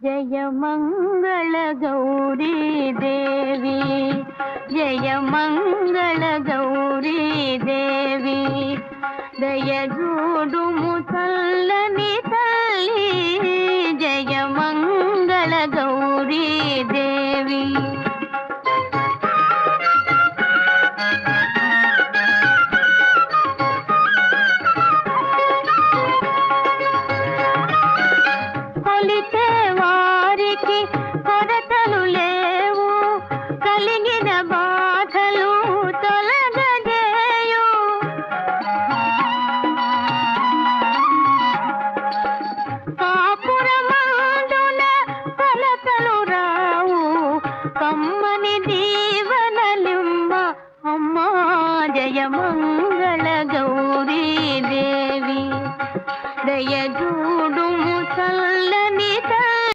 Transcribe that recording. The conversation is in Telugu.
జయ మంగళ గౌరీ దేవి, జయ మంగళ గౌరీ దేవి, దయ చూడుము చల్లని తల్లి, జయ మంగళ గౌరీ దేవి. కొలిచే వారికి కొరతలు లేవు, కలిగిన బాధలు తొలగజేయు. కాపురమందున కొలతలు రావు, కమ్మని దీవనలిమ్మ అమ్మా, జయ మంగళ గౌరీ దేవి, దయ